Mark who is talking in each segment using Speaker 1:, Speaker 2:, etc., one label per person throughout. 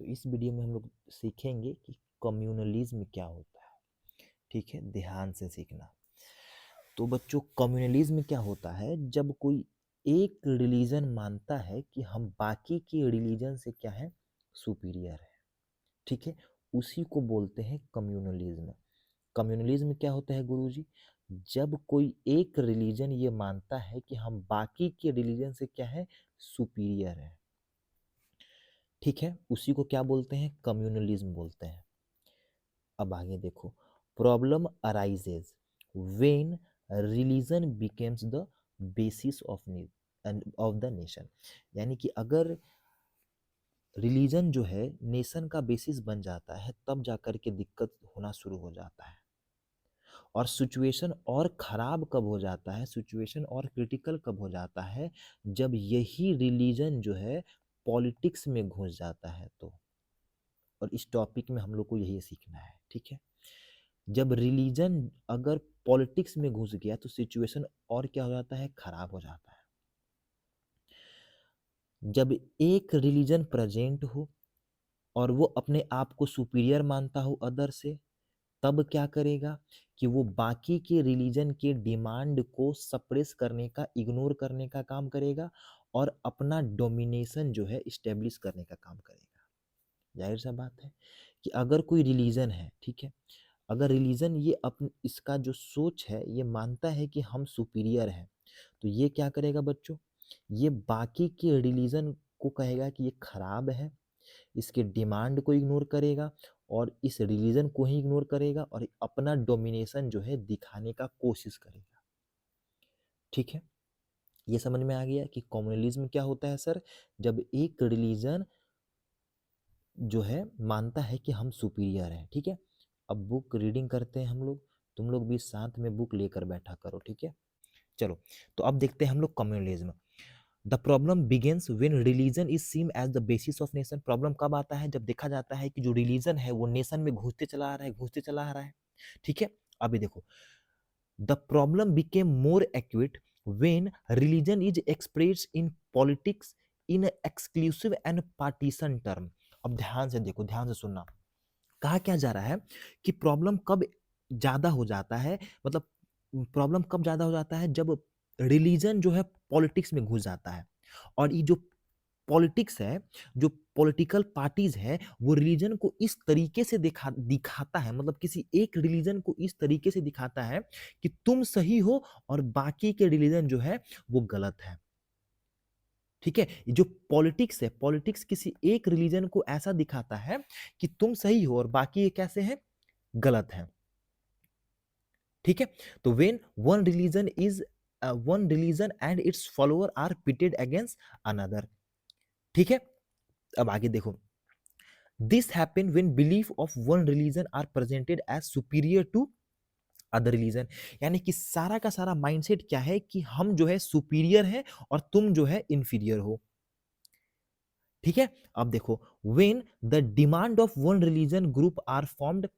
Speaker 1: तो इस वीडियो में हम लोग सीखेंगे कि कम्युनलिज्म क्या होता है। ठीक है, ध्यान से सीखना। तो बच्चों, कम्युनलिज्म क्या होता है? जब कोई एक रिलीजन मानता है कि हम बाकी के रिलीजन से क्या है, सुपीरियर है। ठीक है, उसी को बोलते हैं कम्युनलिज्म। कम्युनलिज्म क्या होता है गुरुजी? जब कोई एक रिलीजन ये मानता है कि हम बाकी के रिलीजन से क्या है, सुपीरियर है। ठीक है, उसी को क्या बोलते हैं, कम्युनलिज्म बोलते हैं। अब आगे देखो, problem arises when religion becomes the basis of the nation. यानी कि अगर रिलीजन जो है नेशन का बेसिस बन जाता है, तब जाकर के दिक्कत होना शुरू हो जाता है। और सिचुएशन और खराब कब हो जाता है, सिचुएशन और क्रिटिकल कब हो जाता है, जब यही रिलीजन जो है पॉलिटिक्स में घुस जाता है। तो और इस टॉपिक में हम लोग को यही सीखना है। ठीक है, जब रिलीजन अगर पॉलिटिक्स में घुस गया तो सिचुएशन और क्या हो जाता है, खराब हो जाता है। जब एक रिलीजन प्रेजेंट हो और वो अपने आप को सुपीरियर मानता हो अदर से, तब क्या करेगा कि वो बाकी के रिलीजन के डिमांड को सप्रेस करने का, इग्नोर करने का काम करेगा और अपना डोमिनेशन जो है इस्टेब्लिश करने का काम करेगा। जाहिर सा बात है कि अगर कोई रिलीजन है, ठीक है, अगर रिलीजन ये अपन इसका जो सोच है ये मानता है कि हम सुपीरियर हैं, तो ये क्या करेगा बच्चों, ये बाकी के रिलीजन को कहेगा कि ये खराब है, इसके डिमांड को इग्नोर करेगा और इस रिलीजन को ही इग्नोर करेगा और अपना डोमिनेशन जो है दिखाने का कोशिश करेगा। ठीक है, ये समझ में आ गया कि कम्युनलिज्म क्या होता है सर? जब एक रिलीजन जो है मानता है कि हम सुपीरियर हैं। ठीक है, अब बुक रीडिंग करते हैं हम लोग, तुम लोग भी साथ में बुक लेकर बैठा करो। ठीक है, चलो तो अब देखते हैं हम लोग communalism. The problem begins when religion is seen as the basis of nation. Problem कब आता है? जब देखा जाता है कि जो रिलीजन है वो नेशन में घुसते चला आ रहा है, घुसते चला आ रहा है। ठीक है, अभी देखो, the problem became more acute when religion is expressed in politics in exclusive and partition term. अब ध्यान से देखो, ध्यान से सुनना। कहा क्या जा रहा है कि प्रॉब्लम कब ज्यादा हो जाता है, मतलब प्रॉब्लम कब ज्यादा हो जाता है, जब रिलीजन जो है पॉलिटिक्स में घुस जाता है। और ये जो पॉलिटिक्स है, जो पॉलिटिकल पार्टीज है, वो रिलीजन को इस तरीके से दिखाता है, मतलब किसी एक रिलीजन को इस तरीके से दिखाता है कि तुम सही हो और बाकी के रिलीजन जो है वो गलत है। ठीक है, ये जो पॉलिटिक्स है, पॉलिटिक्स किसी एक रिलीजन को ऐसा दिखाता है कि तुम सही हो और बाकी ये कैसे हैं, गलत हैं। ठीक है, तो when one religion and its follower are pitted against another. ठीक है, अब आगे देखो, this happen when belief of one religion are presented as superior to other religion. यानी कि सारा का सारा माइंडसेट क्या है कि हम जो है सुपीरियर हैं और तुम जो है इंफीरियर हो। ठीक है, अब देखो, when the demand of one religion group are formed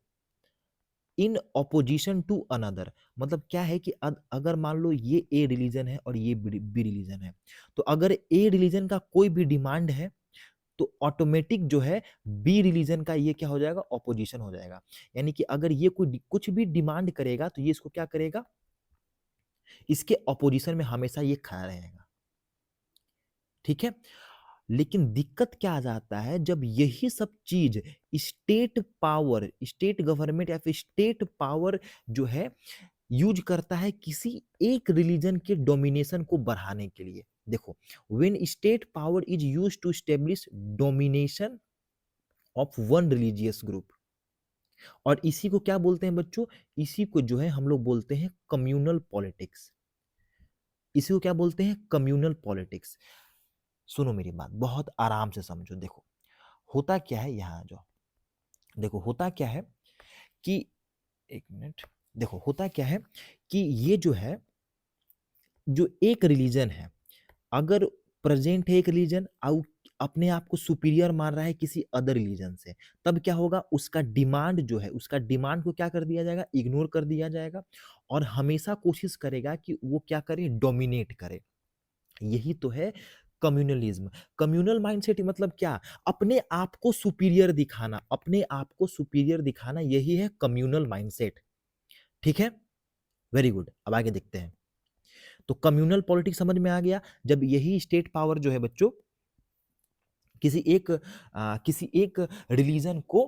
Speaker 1: in opposition to another. मतलब क्या है कि अगर मान लो ये ए रिलीजन है और ये बी रिलीजन है, तो अगर ए रिलीजन का कोई भी डिमांड है तो ऑटोमेटिक जो है बी रिलीजन का ये क्या हो जाएगा, ऑपोजिशन हो जाएगा। यानी कि अगर ये कोई कुछ भी डिमांड करेगा तो ये इसको क्या करेगा, इसके ऑपोजिशन में हमेशा ये खड़ा रहेगा। ठीक है, लेकिन दिक्कत क्या आ जाता है, जब यही सब चीज स्टेट पावर, स्टेट गवर्नमेंट या फिर स्टेट पावर जो है यूज करता है किसी एक रिलीजन के डोमिनेशन को बढ़ाने के लिए। देखो, when state power is use to establish domination of one religious group, और इसी को क्या बोलते हैं बच्चों, इसी को जो है हम लोग बोलते हैं कम्युनल पॉलिटिक्स। इसी को क्या बोलते हैं, कम्युनल पॉलिटिक्स। सुनो मेरी बात, बहुत आराम से समझो। देखो होता क्या है, यहाँ जो देखो होता क्या है कि, एक मिनट, देखो होता क्या है कि ये जो है, जो एक रिलीजन है, अगर प्रेजेंट है एक रिलीजन और अपने आप को सुपीरियर मान रहा है किसी अदर रिलीजन से, तब क्या होगा, उसका डिमांड जो है, उसका डिमांड को क्या कर दिया जाएगा, इग्नोर कर दिया जाएगा और हमेशा कोशिश करेगा कि वो क्या करे, डोमिनेट करे। यही तो है कम्युनलिज्म। कम्युनल माइंडसेट मतलब क्या? अपने आप को सुपीरियर दिखाना, अपने आप को सुपीरियर दिखाना, यही है कम्युनल माइंडसेट। ठीक है? Very good. अब आगे देखते हैं। तो कम्युनल पॉलिटिक्स समझ में आ गया। जब यही स्टेट पावर जो है बच्चों किसी एक रिलीजन को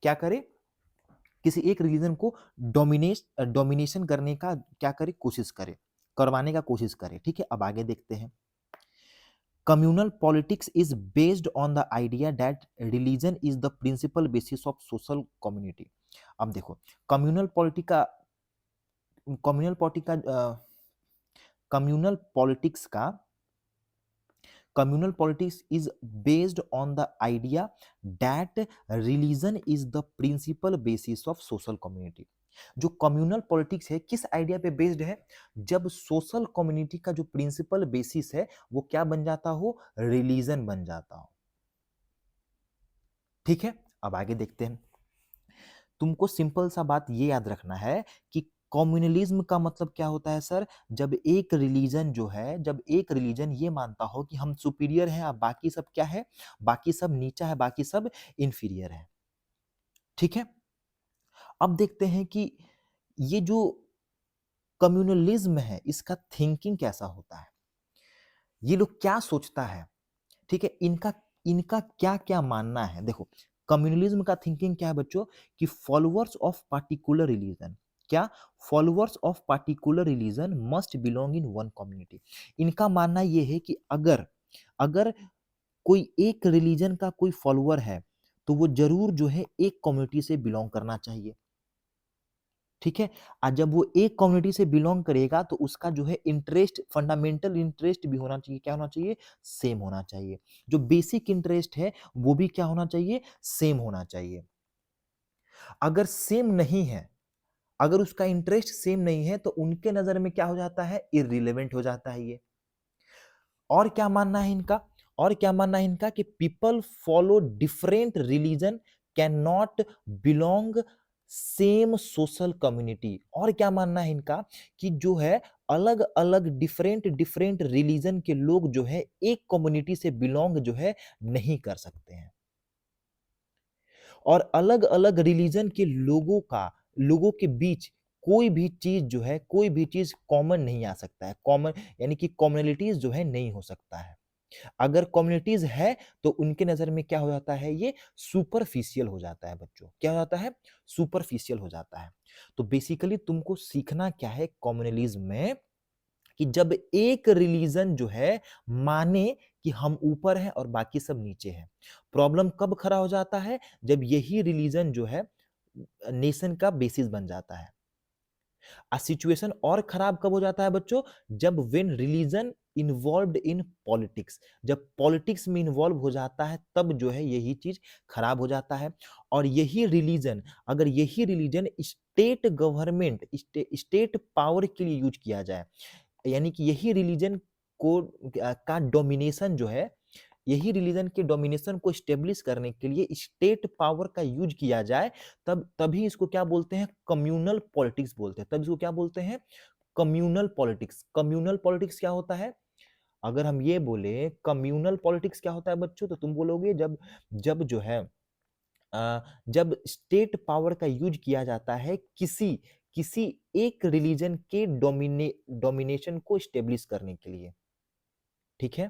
Speaker 1: क्या करे, किसी एक रिलीजन को डोमिनेशन करने का क्या करे, कोशिश करे, करवाने का कोशिश करे। ठीक है, अब आगे देखते हैं। Communal politics is based on the idea that religion is the principal basis of social community. अब देखो, कम्युनल पॉलिटिक का कम्युनल पॉलिटिक का कम्युनल पॉलिटिक्स का communal politics is based on the idea that religion is the principal basis of social community। जो communal politics है किस idea पे based है? जब सोशल कम्युनिटी का जो प्रिंसिपल बेसिस है वो क्या बन जाता हो, रिलीजन बन जाता हो। ठीक है, अब आगे देखते हैं। तुमको सिंपल सा बात ये याद रखना है कि कम्युनलिज्म का मतलब क्या होता है सर? जब एक रिलीजन जो है, जब एक रिलीजन ये मानता हो कि हम सुपीरियर हैं, अब बाकी सब क्या है, बाकी सब नीचा है, बाकी सब इंफीरियर है। ठीक है, अब देखते हैं कि ये जो कम्युनलिज्म है इसका थिंकिंग कैसा होता है, ये लोग क्या सोचता है। ठीक है, इनका इनका क्या क्या मानना है। देखो, कम्युनलिज्म का थिंकिंग क्या है बच्चों, कि फॉलोअर्स ऑफ पार्टिकुलर रिलीजन, क्या, followers of particular religion must belong in one community. इनका मानना यह है कि अगर अगर कोई एक रिलीजन का कोई फॉलोअर है तो वो जरूर जो है एक कम्युनिटी से बिलोंग करना चाहिए। ठीक है, और जब वो एक कम्युनिटी से बिलोंग करेगा तो उसका जो है इंटरेस्ट, फंडामेंटल इंटरेस्ट भी होना चाहिए, क्या होना चाहिए, सेम होना चाहिए। जो बेसिक इंटरेस्ट है वो भी क्या होना चाहिए, सेम होना चाहिए। अगर सेम नहीं है, अगर उसका इंटरेस्ट सेम नहीं है तो उनके नजर में क्या हो जाता है, इररिलेवेंट हो जाता है ये। और क्या मानना है इनका, और क्या मानना है इनका, कि people follow different religion can not belong same social community. और क्या मानना है इनका, कि जो है अलग अलग डिफरेंट डिफरेंट रिलीजन के लोग जो है एक कम्युनिटी से बिलोंग जो है नहीं कर सकते हैं। और अलग अलग रिलीजन के लोगों के बीच कोई भी चीज जो है, कोई भी चीज कॉमन नहीं आ सकता है। कॉमन यानी कि कॉमनलिटीज जो है नहीं हो सकता है। अगर कम्युनिटीज है तो उनके नजर में क्या हो जाता है, ये सुपरफिशियल हो जाता है बच्चों। क्या हो जाता है, सुपरफिशियल हो जाता है। तो बेसिकली तुमको सीखना क्या है कम्युनलिज्म में, कि जब एक रिलीजन जो है माने कि हम ऊपर हैं और बाकी सब नीचे हैं। प्रॉब्लम कब खड़ा हो जाता है, जब यही रिलीजन जो है नेशन का बेसिस बन जाता है। सिचुएशन और खराब कब हो जाता है बच्चों, जब when religion involved in politics, जब पॉलिटिक्स में इन्वॉल्व हो जाता है तब जो है यही चीज खराब हो जाता है। और यही रिलीजन, अगर यही religion state government, state power के लिए यूज किया जाए, यानी कि यही रिलीजन को का डोमिनेशन जो है, यही रिलीजन के डोमिनेशन को स्टेब्लिश करने के लिए स्टेट पावर का यूज किया जाए, तब तभी इसको क्या बोलते हैं, कम्युनल पॉलिटिक्स बोलते हैं। तब इसको क्या बोलते हैं, कम्युनल पॉलिटिक्स। कम्युनल पॉलिटिक्स क्या होता है, अगर हम ये बोले कम्युनल पॉलिटिक्स क्या होता है बच्चों, तो तुम बोलोगे जब जब जो है जब स्टेट पावर का यूज किया जाता है किसी किसी एक रिलीजन के डोमिनेशन को स्टेब्लिश करने के लिए। ठीक है,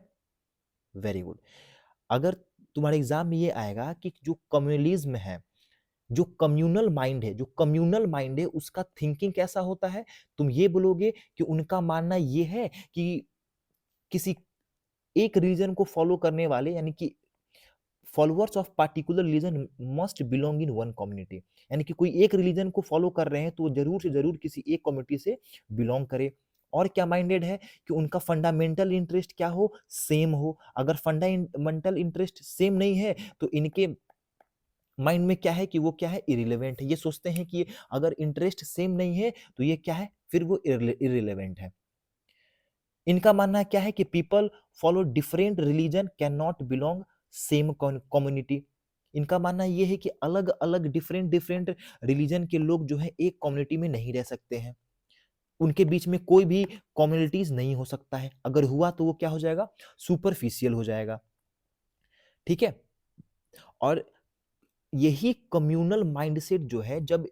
Speaker 1: वेरी गुड। अगर तुम्हारे एग्जाम में ये आएगा कि जो कम्युनलिज्म है, जो कम्युनल माइंड है, जो कम्युनल माइंड है उसका थिंकिंग कैसा होता है, तुम ये बोलोगे कि उनका मानना ये है कि किसी एक रिलीजन को फॉलो करने वाले, यानी कि followers of particular religion must belong in one community. यानी कि कोई एक रिलीजन को फॉलो कर रहे हैं तो वो जरूर से जरूर किसी एक कम्युनिटी से बिलोंग करे। और क्या माइंडेड है, कि उनका फंडामेंटल इंटरेस्ट क्या हो, सेम हो। अगर फंडामेंटल इंटरेस्ट सेम नहीं है तो इनके माइंड में क्या है, कि वो क्या है, इरिलेवेंट है। ये सोचते हैं कि अगर इंटरेस्ट सेम नहीं है तो ये क्या है, फिर वो इरिलेवेंट है। इनका मानना क्या है, कि people follow different religion can not belong same community. इनका मानना यह है कि अलग अलग डिफरेंट डिफरेंट रिलीजन के लोग जो है एक कम्युनिटी में नहीं रह सकते हैं। उनके बीच में कोई भी कम्युनिटीज नहीं हो सकता है, अगर हुआ तो वो क्या हो जाएगा, सुपरफिशियल हो जाएगा। ठीक है, और यही कम्युनल माइंडसेट जो है जब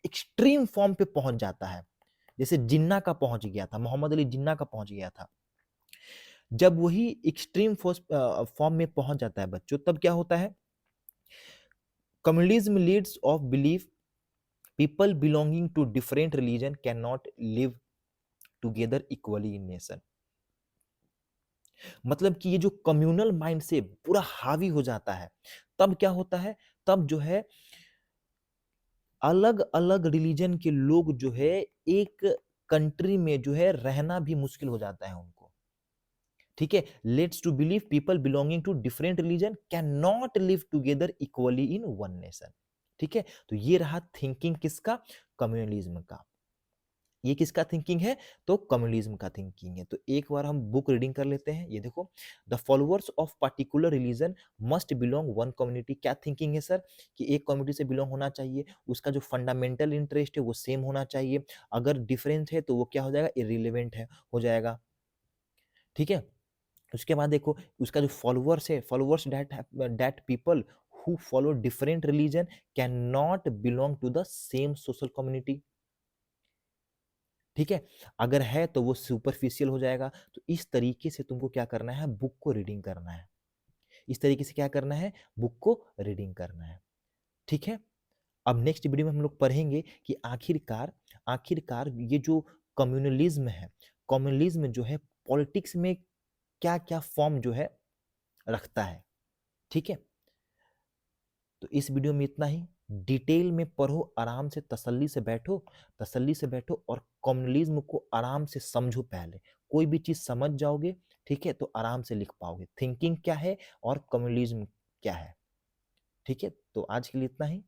Speaker 1: एक्सट्रीम फॉर्म पे पहुंच जाता है, जैसे जिन्ना का पहुंच गया था, मोहम्मद अली जिन्ना का पहुंच गया था, जब वही एक्सट्रीम फॉर्म में पहुंच जाता है बच्चों, तब क्या होता है, communalism Leeds of belief people belonging to different religion cannot live together equally in nation। मतलब कि ये जो कम्युनल माइंड से पूरा हावी हो जाता है, तब क्या होता है, तब जो है अलग अलग रिलीजन के लोग जो है एक कंट्री में जो है रहना भी मुश्किल हो जाता है उनको। ठीक है, let's to believe people belonging to different religion can not live together equally in one nation. ठीक है, तो ये रहा थिंकिंग किसका, कम्युनलिज्म का। ये किसका थिंकिंग है, तो कम्युनलिज्म का थिंकिंग है। तो एक बार हम बुक रीडिंग कर लेते हैं। ये देखो, the followers of particular religion must belong one community. क्या थिंकिंग है सर, कि एक कम्युनिटी से बिलोंग होना चाहिए, उसका जो फंडामेंटल इंटरेस्ट है वो सेम होना चाहिए, अगर डिफरेंस है तो वो क्या हो जाएगा, इरिलेवेंट है, हो जाएगा। ठीक है, उसके बाद देखो, उसका जो फॉलोअर्स है, followers that people who follow different religion can not belong to the same social community. ठीक है, अगर है तो वो सुपरफिशियल हो जाएगा। तो इस तरीके से तुमको क्या करना है, बुक को रीडिंग करना है। इस तरीके से क्या करना है, बुक को रीडिंग करना है। ठीक है, अब नेक्स्ट वीडियो में हम लोग पढ़ेंगे कि आखिरकार आखिरकार ये जो कम्युनलिज्म है, कम्युनलिज्म जो है पॉलिटिक्स में क्या क्या फॉर्म जो है रखता है। ठीक है, तो इस वीडियो में इतना ही। डिटेल में पढ़ो, आराम से तसल्ली से बैठो और कम्युनलिज्म को आराम से समझो। पहले कोई भी चीज समझ जाओगे, ठीक है, तो आराम से लिख पाओगे थिंकिंग क्या है और कम्युनलिज्म क्या है। ठीक है, तो आज के लिए इतना ही।